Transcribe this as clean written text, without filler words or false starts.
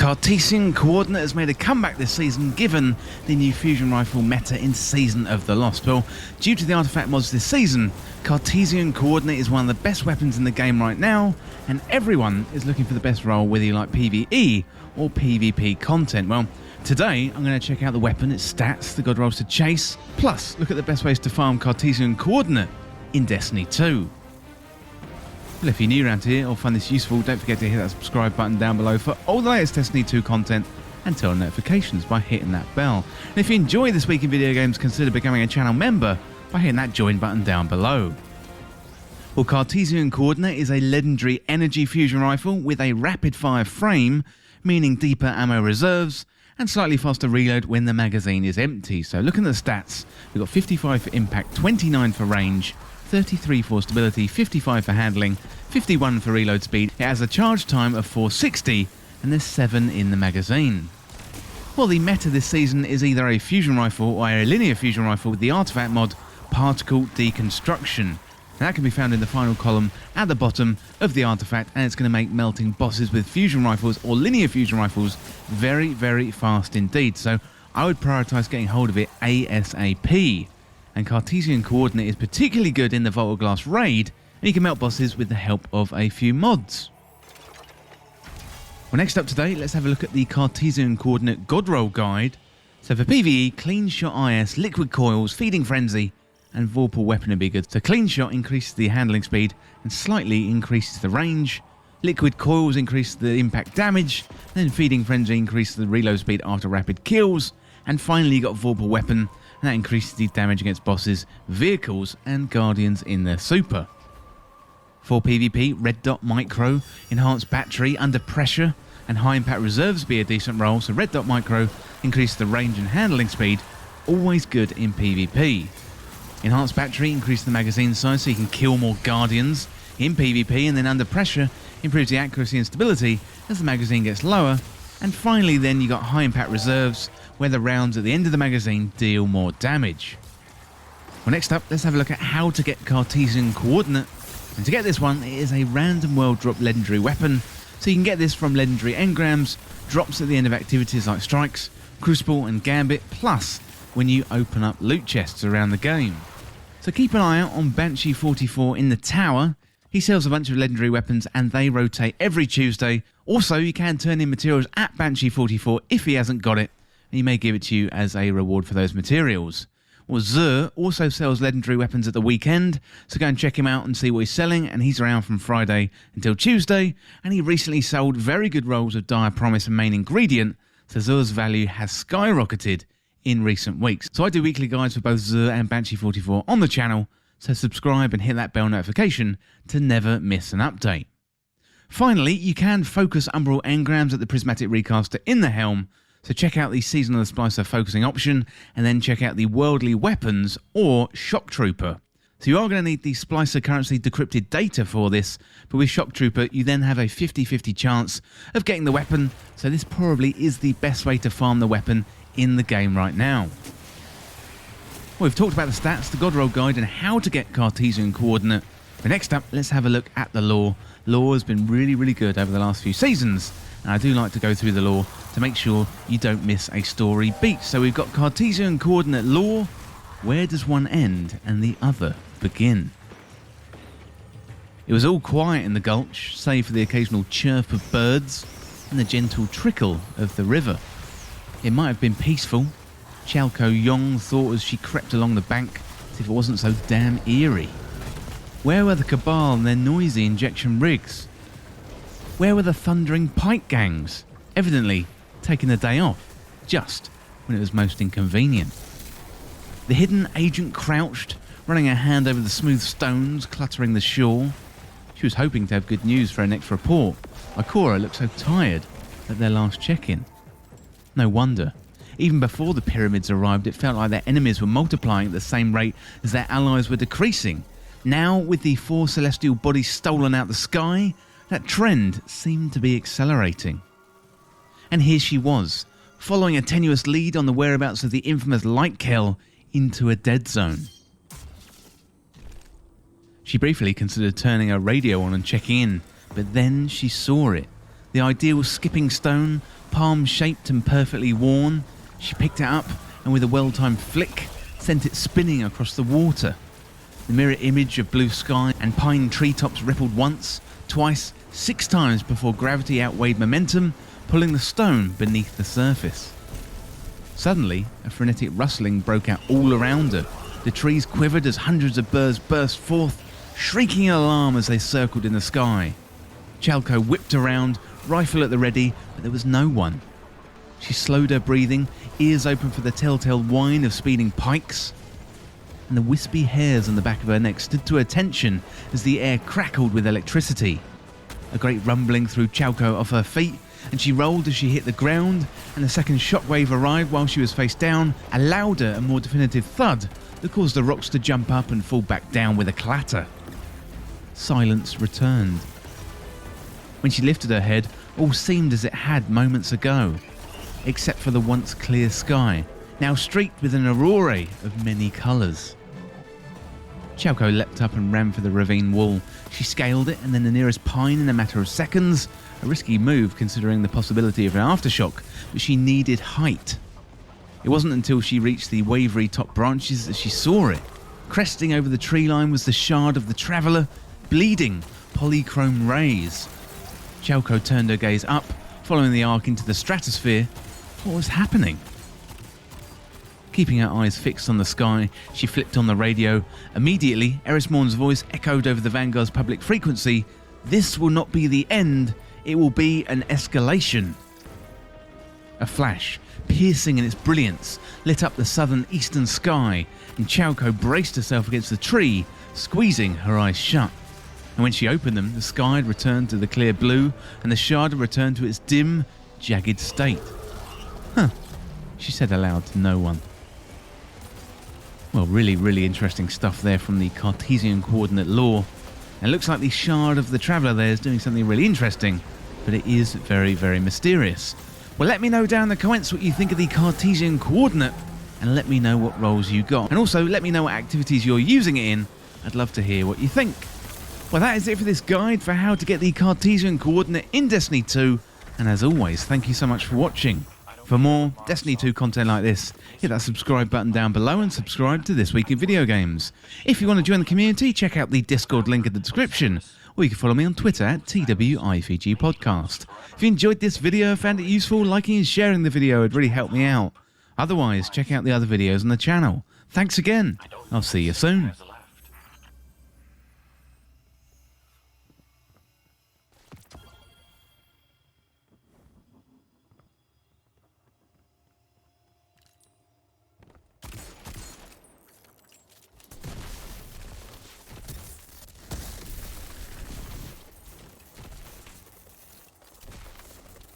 Cartesian Coordinate has made a comeback this season given the new fusion rifle meta in Season of the Lost. Well, due to the artifact mods this season, Cartesian Coordinate is one of the best weapons in the game right now, and everyone is looking for the best role whether you like PvE or PvP content. Well, today I'm going to check out the weapon, its stats, the god rolls to chase, plus look at the best ways to farm Cartesian Coordinate in Destiny 2. Well, if you're new around here or find this useful, don't forget to hit that subscribe button down below for all the latest Destiny 2 content and turn on notifications by hitting that bell. And if you enjoy This Week in Video Games, consider becoming a channel member by hitting that join button down below. Well, Cartesian Coordinate is a legendary energy fusion rifle with a rapid fire frame, meaning deeper ammo reserves and slightly faster reload when the magazine is empty. So looking at the stats, we've got 55 for impact, 29 for range, 33 for stability, 55 for handling, 51 for reload speed. It has a charge time of 460 and there's 7 in the magazine. Well, the meta this season is either a fusion rifle or a linear fusion rifle with the artifact mod Particle Deconstruction. Now, that can be found in the final column at the bottom of the artifact, and it's going to make melting bosses with fusion rifles or linear fusion rifles very, very fast indeed. So I would prioritise getting hold of it ASAP. And Cartesian Coordinate is particularly good in the Vault of Glass raid, and you can melt bosses with the help of a few mods. Well, next up today, let's have a look at the Cartesian Coordinate God Roll Guide. So for PvE, Clean Shot IS, Liquid Coils, Feeding Frenzy, and Vorpal Weapon would be good. So Clean Shot increases the handling speed and slightly increases the range. Liquid Coils increase the impact damage, then Feeding Frenzy increases the reload speed after rapid kills, and finally you got Vorpal Weapon, and that increases the damage against bosses, vehicles, and guardians in their super. For PvP, Red Dot Micro, Enhanced Battery, Under Pressure, and High Impact Reserves be a decent role, so Red Dot Micro increases the range and handling speed, always good in PvP. Enhanced Battery increases the magazine size so you can kill more guardians in PvP, and then Under Pressure improves the accuracy and stability as the magazine gets lower. And finally then you got High Impact Reserves, where the rounds at the end of the magazine deal more damage. Well, next up, let's have a look at how to get Cartesian Coordinate. And to get this one, it is a random world drop legendary weapon, so you can get this from legendary engrams, drops at the end of activities like Strikes, Crucible and Gambit, plus when you open up loot chests around the game. So keep an eye out on Banshee44 in the tower. He sells a bunch of legendary weapons and they rotate every Tuesday. Also, you can turn in materials at Banshee44 if he hasn't got it, and he may give it to you as a reward for those materials. Well, Zur also sells legendary weapons at the weekend, so go and check him out and see what he's selling, and he's around from Friday until Tuesday, and he recently sold very good rolls of Dire Promise and Main Ingredient, so Zur's value has skyrocketed in recent weeks. So I do weekly guides for both Zur and Banshee44 on the channel, so subscribe and hit that bell notification to never miss an update. Finally, you can focus Umbral engrams at the Prismatic Recaster in the helm, so check out the Season of the Splicer focusing option, and then check out the Worldly Weapons or Shock Trooper. So you are going to need the Splicer currency decrypted data for this, but with Shock Trooper you then have a 50-50 chance of getting the weapon, so this probably is the best way to farm the weapon in the game right now. Well, we've talked about the stats, the God Roll Guide, and how to get Cartesian Coordinate. But next up, let's have a look at the lore. Lore has been really good over the last few seasons, and I do like to go through the lore to make sure you don't miss a story beat. So we've got Cartesian Coordinate lore. Where does one end and the other begin? It was all quiet in the gulch, save for the occasional chirp of birds and the gentle trickle of the river. It might have been peaceful, Chalco Yong thought as she crept along the bank, as if it wasn't so damn eerie. Where were the Cabal and their noisy injection rigs? Where were the thundering pike gangs, evidently taking the day off, just when it was most inconvenient? The hidden agent crouched, running her hand over the smooth stones cluttering the shore. She was hoping to have good news for her next report. Ikora looked so tired at their last check-in. No wonder. Even before the pyramids arrived, it felt like their enemies were multiplying at the same rate as their allies were decreasing. Now, with the 4 celestial bodies stolen out the sky, that trend seemed to be accelerating. And here she was, following a tenuous lead on the whereabouts of the infamous Light Kell into a dead zone. She briefly considered turning her radio on and checking in, but then she saw it. The ideal skipping stone, palm-shaped and perfectly worn. She picked it up and with a well-timed flick, sent it spinning across the water. The mirror image of blue sky and pine treetops rippled once, twice, 6 times before gravity outweighed momentum, pulling the stone beneath the surface. Suddenly, a frenetic rustling broke out all around her. The trees quivered as hundreds of birds burst forth, shrieking in alarm as they circled in the sky. Chalco whipped around, rifle at the ready, but there was no one. She slowed her breathing, ears open for the telltale whine of speeding pikes, and the wispy hairs on the back of her neck stood to attention as the air crackled with electricity. A great rumbling threw Chalco off her feet, and she rolled as she hit the ground, and a second shockwave arrived while she was face down, a louder and more definitive thud that caused the rocks to jump up and fall back down with a clatter. Silence returned. When she lifted her head, all seemed as it had moments ago, except for the once clear sky, now streaked with an aurora of many colours. Chalco leapt up and ran for the ravine wall. She scaled it and then the nearest pine in a matter of seconds, a risky move considering the possibility of an aftershock, but she needed height. It wasn't until she reached the wavery top branches that she saw it. Cresting over the tree line was the shard of the Traveller, bleeding polychrome rays. Chalco turned her gaze up, following the arc into the stratosphere. What was happening? Keeping her eyes fixed on the sky, she flipped on the radio. Immediately, Erismorn's voice echoed over the Vanguard's public frequency. "This will not be the end, it will be an escalation." A flash, piercing in its brilliance, lit up the southern eastern sky, and Chalco braced herself against the tree, squeezing her eyes shut. And when she opened them, the sky had returned to the clear blue, and the shard had returned to its dim, jagged state. "Huh," she said aloud to no one. Well, really interesting stuff there from the Cartesian Coordinate lore. And it looks like the shard of the Traveller there is doing something really interesting, but it is very mysterious. Well, let me know down in the comments what you think of the Cartesian Coordinate, and let me know what roles you got. And also, let me know what activities you're using it in. I'd love to hear what you think. Well, that is it for this guide for how to get the Cartesian Coordinate in Destiny 2. And as always, thank you so much for watching. For more Destiny 2 content like this, hit that subscribe button down below and subscribe to This Week in Video Games. If you want to join the community, check out the Discord link in the description, or you can follow me on Twitter at TWIFG Podcast. If you enjoyed this video, found it useful, liking and sharing the video would really help me out. Otherwise, check out the other videos on the channel. Thanks again. I'll see you soon.